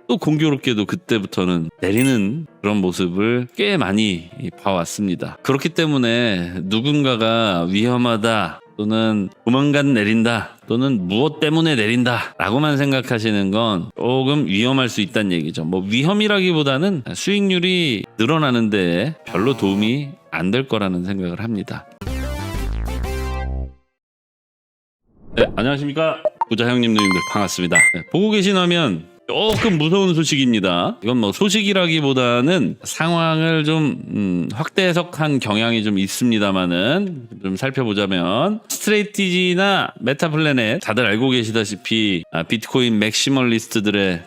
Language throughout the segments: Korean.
또 공교롭게도 그때부터는 내리는 그런 모습을 꽤 많이 봐왔습니다. 그렇기 때문에 누군가가 위험하다 또는 조만간 내린다 또는 무엇 때문에 내린다 라고만 생각하시는 건 조금 위험할 수 있다는 얘기죠. 뭐 위험이라기보다는 수익률이 늘어나는데 별로 도움이 안 될 거라는 생각을 합니다. 네, 안녕하십니까 부자 형님 누님들 반갑습니다. 네, 보고 계신 화면 조금 무서운 소식입니다. 이건 뭐 소식이라기보다는 상황을 좀 확대 해석한 경향이 좀 있습니다만은 좀 살펴보자면 스트레이티지나 메타플래넷 다들 알고 계시다시피 비트코인 맥시멀리스트들의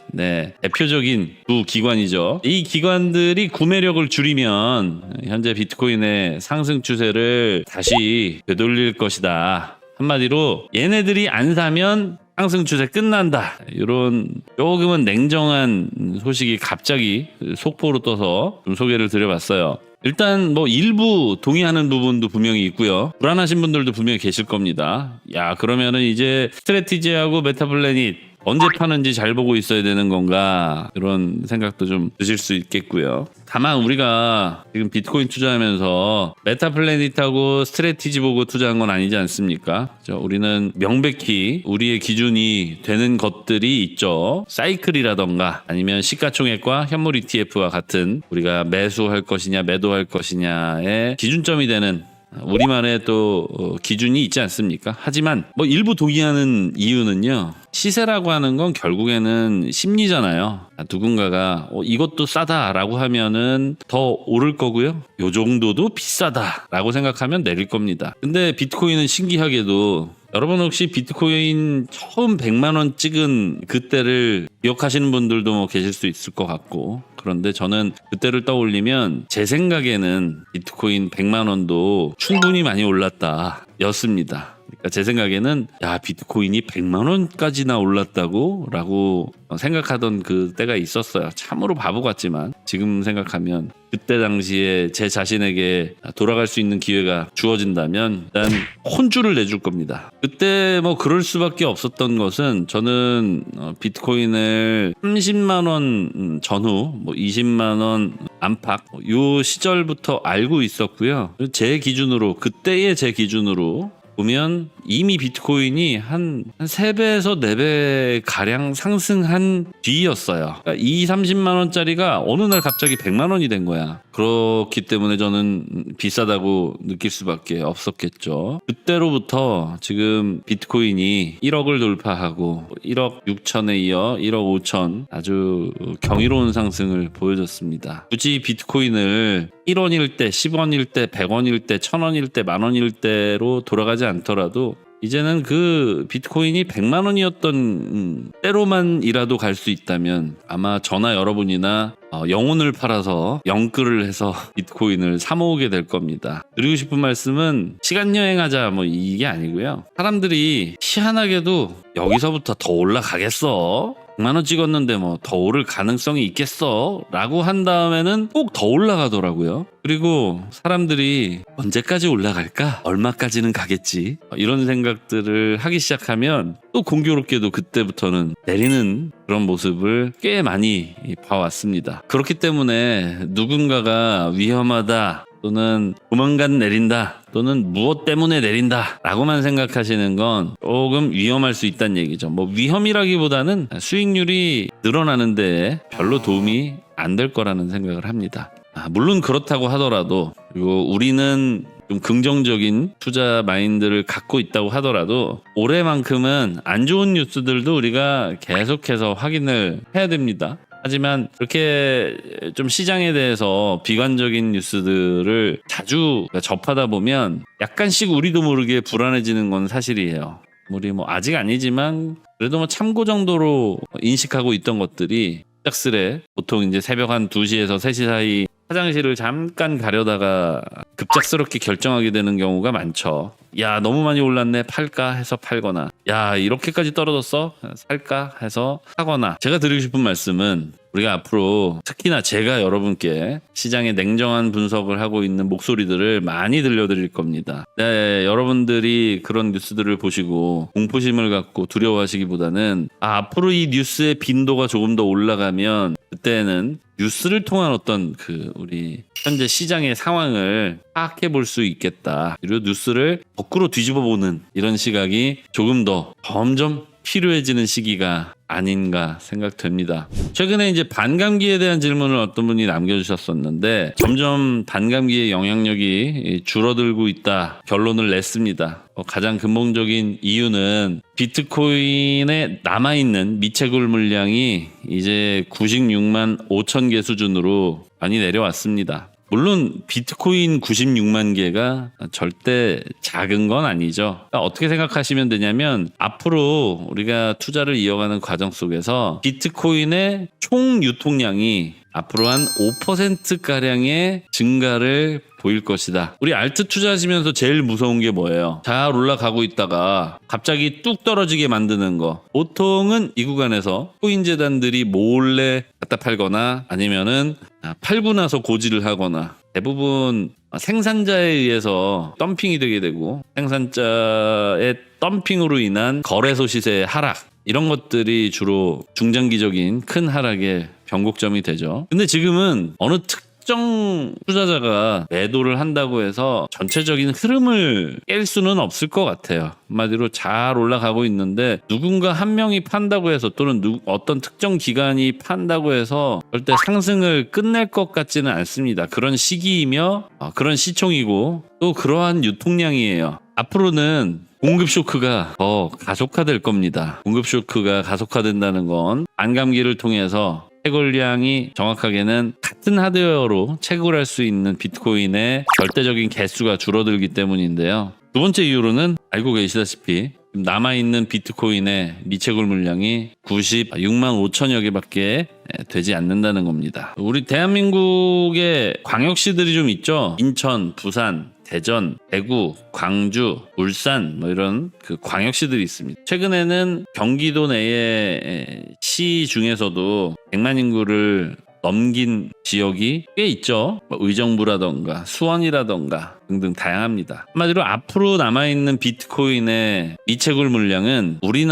대표적인 두 기관이죠. 이 기관들이 구매력을 줄이면 현재 비트코인의 상승 추세를 다시 되돌릴 것이다. 한마디로 얘네들이 안 사면 상승 추세 끝난다. 이런 조금은 냉정한 소식이 갑자기 속보로 떠서 좀 소개를 드려봤어요. 일단 뭐 일부 동의하는 부분도 분명히 있고요. 불안하신 분들도 분명히 계실 겁니다. 야, 그러면은 이제 스트래티지하고 메타플래닛 언제 파는지 잘 보고 있어야 되는 건가, 이런 생각도 좀 드실 수 있겠고요. 다만 우리가 지금 비트코인 투자하면서 메타플래닛하고 스트래티지 보고 투자한 건 아니지 않습니까? 우리는 명백히 우리의 기준이 되는 것들이 있죠. 사이클이라던가 아니면 시가총액과 현물 ETF와 같은 우리가 매수할 것이냐 매도할 것이냐의 기준점이 되는 우리만의 또 기준이 있지 않습니까? 하지만 뭐 일부 동의하는 이유는요, 시세라고 하는 건 결국에는 심리잖아요. 누군가가 이것도 싸다라고 하면은 더 오를 거고요, 요 정도도 비싸다라고 생각하면 내릴 겁니다. 근데 비트코인은 신기하게도 여러분 혹시 비트코인 처음 100만 원 찍은 그때를 기억하시는 분들도 뭐 계실 수 있을 것 같고, 그런데 저는 그때를 떠올리면 제 생각에는 비트코인 100만 원도 충분히 많이 올랐다 였습니다. 그러니까 제 생각에는 야, 비트코인이 100만 원까지나 올랐다고? 라고 생각하던 그 때가 있었어요. 참으로 바보 같지만 지금 생각하면 그때 당시에 제 자신에게 돌아갈 수 있는 기회가 주어진다면 일단 혼주를 내줄 겁니다. 그때 뭐 그럴 수밖에 없었던 것은, 저는 비트코인을 30만 원 전후 뭐 20만 원 안팎 요 시절부터 알고 있었고요. 제 기준으로, 그때의 제 기준으로 보면 이미 비트코인이 한 3배에서 4배 가량 상승한 뒤였어요. 그러니까 30만 원짜리가 어느 날 갑자기 100만 원이 된 거야. 그렇기 때문에 저는 비싸다고 느낄 수밖에 없었겠죠. 그때로부터 지금 비트코인이 1억을 돌파하고 1억 6천에 이어 1억 5천 아주 경이로운 상승을 보여줬습니다. 굳이 비트코인을 1원일 때, 10원일 때, 100원일 때, 1000원일 때, 만원일 때로 돌아가지 않더라도 이제는 그 비트코인이 100만 원이었던 때로만이라도 갈 수 있다면 아마 저나 여러분이나 영혼을 팔아서 영끌을 해서 비트코인을 사 모으게 될 겁니다. 드리고 싶은 말씀은 시간 여행하자 뭐 이게 아니고요. 사람들이 희한하게도 여기서부터 더 올라가겠어? 100만 원 찍었는데 뭐 더 오를 가능성이 있겠어? 라고 한 다음에는 꼭 더 올라가더라고요. 그리고 사람들이 언제까지 올라갈까? 얼마까지는 가겠지? 이런 생각들을 하기 시작하면 또 공교롭게도 그때부터는 내리는 그런 모습을 꽤 많이 봐왔습니다. 그렇기 때문에 누군가가 위험하다 또는 조만간 내린다 또는 무엇 때문에 내린다 라고만 생각하시는 건 조금 위험할 수 있다는 얘기죠. 뭐 위험이라기보다는 수익률이 늘어나는데 별로 도움이 안 될 거라는 생각을 합니다. 물론 그렇다고 하더라도, 그리고 우리는 좀 긍정적인 투자 마인드를 갖고 있다고 하더라도 올해만큼은 안 좋은 뉴스들도 우리가 계속해서 확인을 해야 됩니다. 하지만 그렇게 좀 시장에 대해서 비관적인 뉴스들을 자주 접하다 보면 약간씩 우리도 모르게 불안해지는 건 사실이에요. 우리 뭐 아직 아니지만 그래도 뭐 참고 정도로 인식하고 있던 것들이 갑작스레 보통 이제 새벽 한 2시에서 3시 사이 화장실을 잠깐 가려다가 급작스럽게 결정하게 되는 경우가 많죠. 야, 너무 많이 올랐네, 팔까 해서 팔거나, 야, 이렇게까지 떨어졌어, 살까 해서 사거나. 제가 드리고 싶은 말씀은 우리가 앞으로 특히나 제가 여러분께 시장의 냉정한 분석을 하고 있는 목소리들을 많이 들려드릴 겁니다. 네, 여러분들이 그런 뉴스들을 보시고 공포심을 갖고 두려워하시기보다는 앞으로 이 뉴스의 빈도가 조금 더 올라가면 그때는 뉴스를 통한 어떤 우리 현재 시장의 상황을 파악해 볼 수 있겠다. 그리고 뉴스를 거꾸로 뒤집어 보는 이런 시각이 조금 더 점점 필요해지는 시기가 아닌가 생각됩니다. 최근에 이제 반감기에 대한 질문을 어떤 분이 남겨주셨었는데 점점 반감기의 영향력이 줄어들고 있다 결론을 냈습니다. 가장 근본적인 이유는 비트코인에 남아있는 미채굴 물량이 이제 96만 5천 개 수준으로 많이 내려왔습니다. 물론 비트코인 96만 개가 절대 작은 건 아니죠. 그러니까 어떻게 생각하시면 되냐면 앞으로 우리가 투자를 이어가는 과정 속에서 비트코인의 총 유통량이 앞으로 한 5%가량의 증가를 보일 것이다. 우리 알트 투자하시면서 제일 무서운 게 뭐예요? 잘 올라가고 있다가 갑자기 뚝 떨어지게 만드는 거. 보통은 이 구간에서 코인 재단들이 몰래 갖다 팔거나 아니면은 팔고 나서 고지를 하거나 대부분 생산자에 의해서 덤핑이 되게 되고 생산자의 덤핑으로 인한 거래소 시세의 하락 이런 것들이 주로 중장기적인 큰 하락의 변곡점이 되죠. 근데 지금은 어느 특정 투자자가 매도를 한다고 해서 전체적인 흐름을 깰 수는 없을 것 같아요. 한마디로 잘 올라가고 있는데 누군가 한 명이 판다고 해서 또는 어떤 특정 기관이 판다고 해서 절대 상승을 끝낼 것 같지는 않습니다. 그런 시기이며 그런 시총이고 또 그러한 유통량이에요. 앞으로는 공급 쇼크가 더 가속화될 겁니다. 공급 쇼크가 가속화된다는 건 반감기를 통해서 채굴량이 정확하게는 같은 하드웨어로 채굴할 수 있는 비트코인의 절대적인 개수가 줄어들기 때문인데요. 두 번째 이유로는 알고 계시다시피 남아있는 비트코인의 미채굴 물량이 96만 5천여 개밖에 되지 않는다는 겁니다. 우리 대한민국의 광역시들이 좀 있죠. 인천, 부산, 대전, 대구, 광주, 울산 이런 광역시들이 있습니다. 최근에는 경기도 내의 시 중에서도 100만 인구를 넘긴 지역이 꽤 있죠. 의정부라던가 수원이라던가 등등 다양합니다. 한마디로 앞으로 남아있는 비트코인의 미채굴 물량은 우리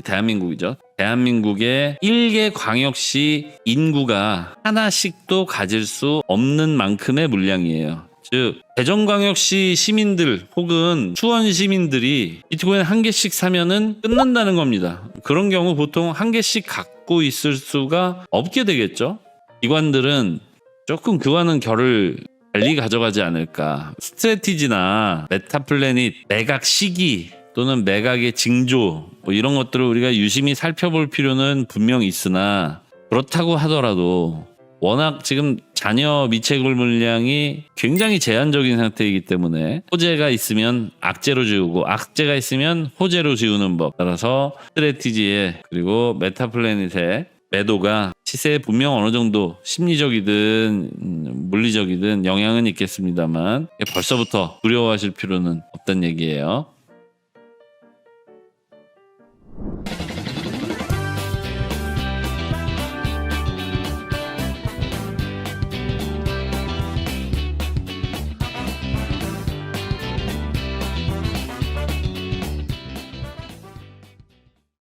대한민국이죠. 대한민국의 1개 광역시 인구가 하나씩도 가질 수 없는 만큼의 물량이에요. 즉 대전광역시 시민들 혹은 수원 시민들이 비트코인 한 개씩 사면은 끝난다는 겁니다. 그런 경우 보통 한 개씩 갖고 있을 수가 없게 되겠죠. 기관들은 조금 그와는 결을 달리 가져가지 않을까. 스트래티지나 메타플래닛, 매각 시기 또는 매각의 징조 이런 것들을 우리가 유심히 살펴볼 필요는 분명히 있으나 그렇다고 하더라도 워낙 지금 잔여 미채굴 물량이 굉장히 제한적인 상태이기 때문에 호재가 있으면 악재로 지우고 악재가 있으면 호재로 지우는 법 따라서 스트래티지에 그리고 메타플래닛의 매도가 시세에 분명 어느 정도 심리적이든 물리적이든 영향은 있겠습니다만 벌써부터 두려워하실 필요는 없다는 얘기예요.